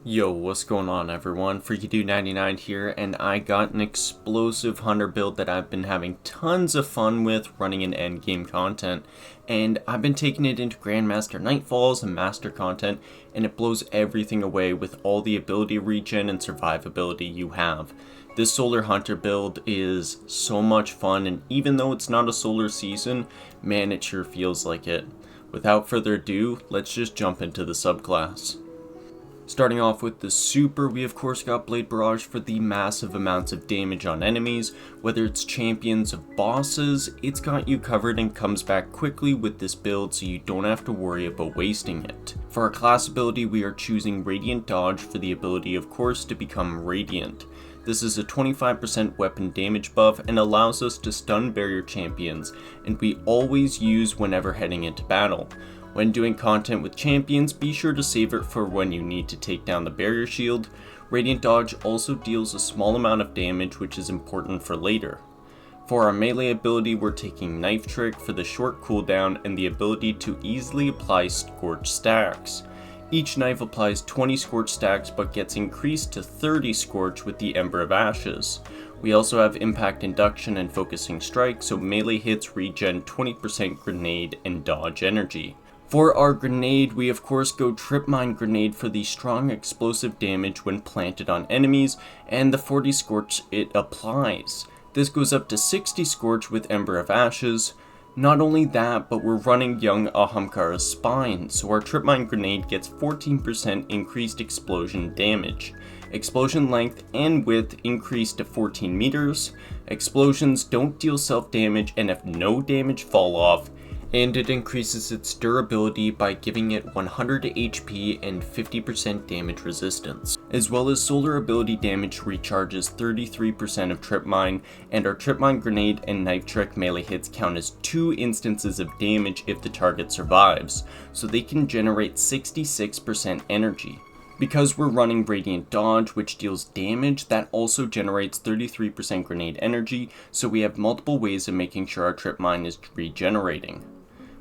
Yo, what's going on everyone? FreakyDude99 here, and I got an explosive hunter build that I've been having tons of fun with running in endgame content, and I've been taking it into Grandmaster Nightfalls and Master content, and it blows everything away with all the ability regen and survivability you have. This Solar Hunter build is so much fun, and even though it's not a solar season, man, it sure feels like it. Without further ado, let's just jump into the subclass. Starting off with the super, we of course got Blade Barrage for the massive amounts of damage on enemies. Whether it's champions of bosses, it's got you covered and comes back quickly with this build, so you don't have to worry about wasting it. For our class ability, we are choosing Radiant Dodge for the ability of course to become Radiant. This is a 25% weapon damage buff and allows us to stun barrier champions, and we always use whenever heading into battle. When doing content with champions, be sure to save it for when you need to take down the barrier shield. Radiant Dodge also deals a small amount of damage, which is important for later. For our melee ability, we're taking Knife Trick for the short cooldown and the ability to easily apply scorched stacks. Each knife applies 20 scorched stacks but gets increased to 30 scorch with the Ember of Ashes. We also have Impact Induction and Focusing Strike, so melee hits regen 20% grenade and dodge energy. For our grenade, we of course go TRIPMINE grenade for the strong explosive damage when planted on enemies, and the 40 scorch it applies. This goes up to 60 scorch with Ember of Ashes. Not only that, but we're running young Ahamkara's Spine, so our TRIPMINE grenade gets 14% increased explosion damage. Explosion length and width increased to 14 meters. Explosions don't deal self damage and have no damage fall off. And it increases its durability by giving it 100 HP and 50% damage resistance. As well as solar ability damage recharges 33% of TRIPMINE, and our TRIPMINE grenade and Knife Trick melee hits count as 2 instances of damage if the target survives, so they can generate 66% energy. Because we're running Radiant Dodge, which deals damage, that also generates 33% grenade energy, so we have multiple ways of making sure our TRIPMINE is regenerating.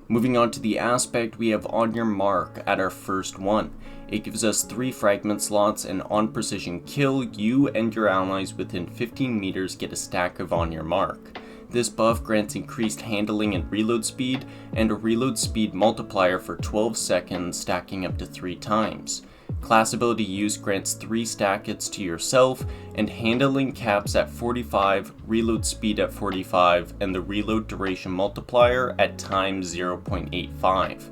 Moving on to the aspect, we have On Your Mark at our first one. It gives us 3 fragment slots, and on precision kill, you and your allies within 15 meters get a stack of On Your Mark. This buff grants increased handling and reload speed, and a reload speed multiplier for 12 seconds, stacking up to 3 times. Class ability use grants 3 stackets to yourself, and handling caps at 45, reload speed at 45, and the reload duration multiplier at times 0.85.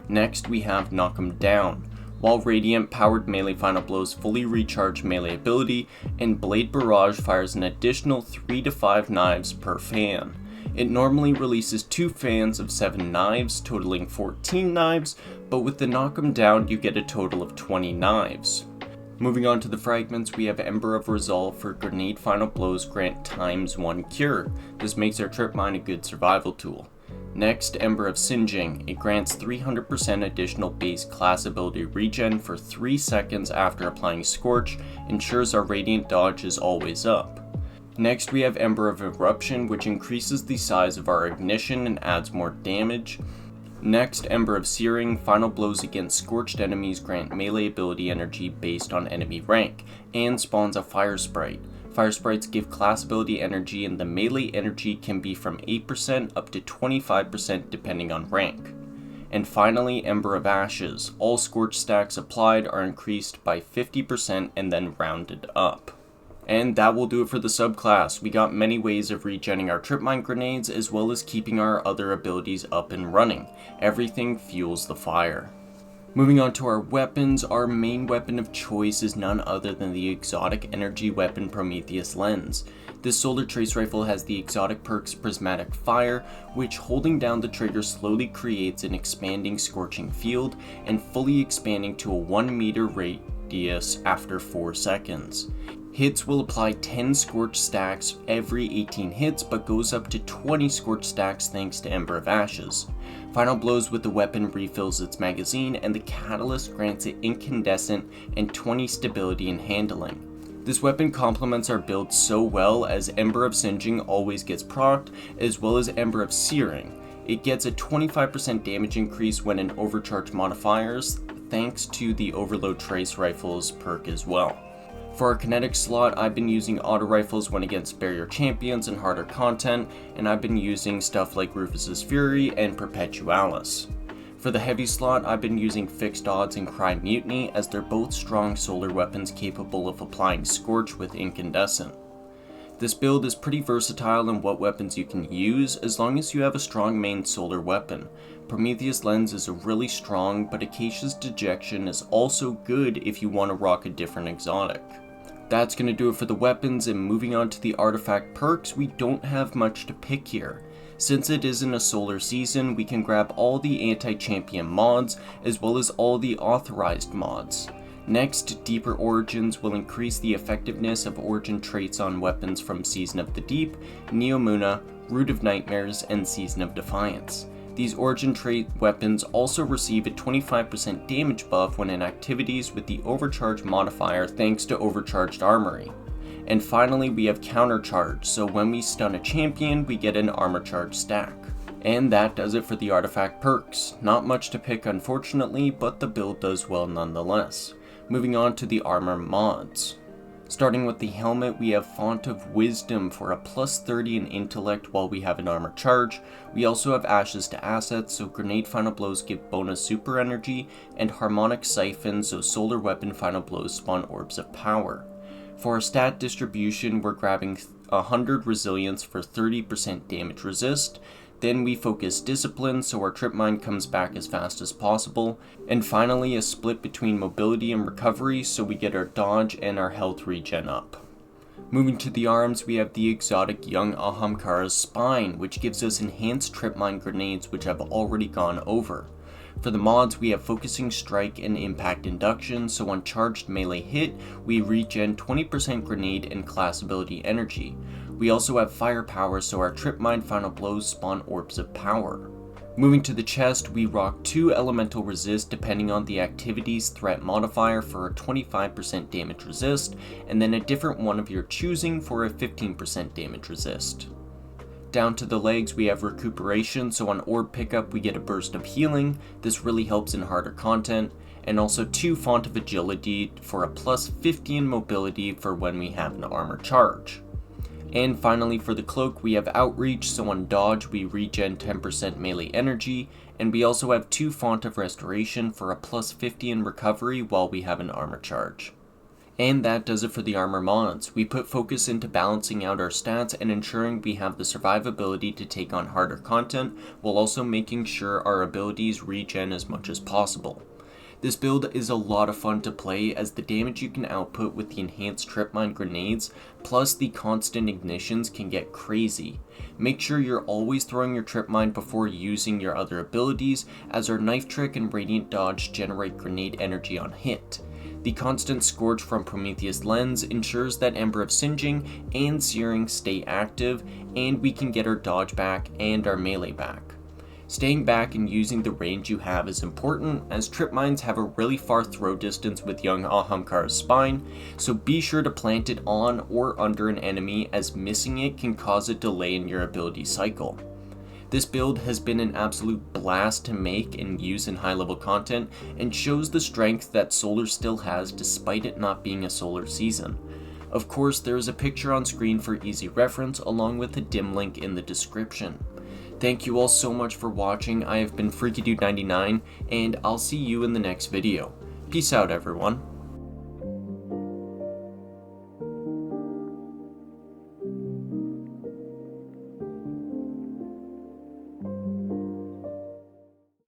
Next we have Knock 'em Down. While Radiant powered melee final blows fully recharge melee ability, and Blade Barrage fires an additional 3 to 5 knives per fan. It normally releases 2 fans of 7 knives, totaling 14 knives, but with the Knock 'em Down you get a total of 20 knives. Moving on to the fragments, we have Ember of Resolve for grenade final blows grant times 1 cure. This makes our TRIPMINE a good survival tool. Next, Ember of Singeing. It grants 300% additional base class ability regen for 3 seconds after applying Scorch, ensures our Radiant Dodge is always up. Next we have Ember of Eruption, which increases the size of our ignition and adds more damage. Next, Ember of Searing. Final blows against scorched enemies grant melee ability energy based on enemy rank, and spawns a Fire Sprite. Fire Sprites give class ability energy, and the melee energy can be from 8% up to 25% depending on rank. And finally, Ember of Ashes. All scorch stacks applied are increased by 50% and then rounded up. And that will do it for the subclass. We got many ways of regenning our TRIPMINE grenades, as well as keeping our other abilities up and running. Everything fuels the fire. Moving on to our weapons, our main weapon of choice is none other than the exotic energy weapon Prometheus Lens. This solar trace rifle has the exotic perks Prismatic Fire, which holding down the trigger slowly creates an expanding scorching field, and fully expanding to a 1 meter radius after 4 seconds. Hits will apply 10 scorch stacks every 18 hits, but goes up to 20 scorch stacks thanks to Ember of Ashes. Final blows with the weapon refills its magazine, and the catalyst grants it incandescent and 20 stability and handling. This weapon complements our build so well, as Ember of Singeing always gets procced, as well as Ember of Searing. It gets a 25% damage increase when an overcharge modifiers thanks to the Overload Trace Rifles perk as well. For our kinetic slot, I've been using auto rifles when against barrier champions and harder content, and I've been using stuff like Rufus's Fury and Perpetualis. For the heavy slot, I've been using fixed odds and Cry Mutiny, as they're both strong solar weapons capable of applying Scorch with Incandescent. This build is pretty versatile in what weapons you can use, as long as you have a strong main solar weapon. Prometheus Lens is really strong, but Acacia's Dejection is also good if you want to rock a different exotic. That's going to do it for the weapons, and moving on to the artifact perks, we don't have much to pick here. Since it isn't a solar season, we can grab all the anti-champion mods, as well as all the authorized mods. Next, Deeper Origins will increase the effectiveness of origin traits on weapons from Season of the Deep, Neomuna, Root of Nightmares, and Season of Defiance. These origin trait weapons also receive a 25% damage buff when in activities with the Overcharge modifier thanks to Overcharged Armory. And finally, we have Countercharge, so when we stun a champion, we get an Armor Charge stack. And that does it for the artifact perks. Not much to pick unfortunately, but the build does well nonetheless. Moving on to the Armour Mods. Starting with the helmet, we have Font of Wisdom for a plus 30 in intellect while we have an armor charge. We also have Ashes to Assets, so grenade final blows give bonus super energy, and Harmonic Siphon, so solar weapon final blows spawn orbs of power. For our stat distribution, we're grabbing 100 resilience for 30% damage resist. Then we focus discipline, so our trip mine comes back as fast as possible. And finally, a split between mobility and recovery, so we get our dodge and our health regen up. Moving to the arms, we have the exotic Young Ahamkara's Spine, which gives us enhanced trip mine grenades, which I've already gone over. For the mods, we have Focusing Strike and Impact Induction, so on charged melee hit, we regen 20% grenade and class ability energy. We also have Firepower, so our trip mine final blows spawn orbs of power. Moving to the chest, we rock 2 elemental resist depending on the activity's threat modifier for a 25% damage resist, and then a different one of your choosing for a 15% damage resist. Down to the legs, we have Recuperation, so on orb pickup we get a burst of healing. This really helps in harder content, and also 2 Font of Agility for a plus 50 in mobility for when we have an armor charge. And finally, for the cloak, we have Outreach, so on dodge we regen 10% melee energy, and we also have 2 Font of Restoration for a plus 50 in recovery while we have an armor charge. And that does it for the armor mods. We put focus into balancing out our stats and ensuring we have the survivability to take on harder content, while also making sure our abilities regen as much as possible. This build is a lot of fun to play, as the damage you can output with the enhanced trip mine grenades plus the constant ignitions can get crazy. Make sure you're always throwing your trip mine before using your other abilities, as our knife trick and radiant dodge generate grenade energy on hit. The constant Scorch from Prometheus Lens ensures that Ember of Singeing and Searing stay active, and we can get our dodge back and our melee back. Staying back and using the range you have is important, as trip mines have a really far throw distance with Young Ahamkara's Spine, so be sure to plant it on or under an enemy, as missing it can cause a delay in your ability cycle. This build has been an absolute blast to make and use in high level content, and shows the strength that Solar still has despite it not being a solar season. Of course, there is a picture on screen for easy reference, along with a dim link in the description. Thank you all so much for watching. I have been FreakyDude99, and I'll see you in the next video. Peace out, everyone.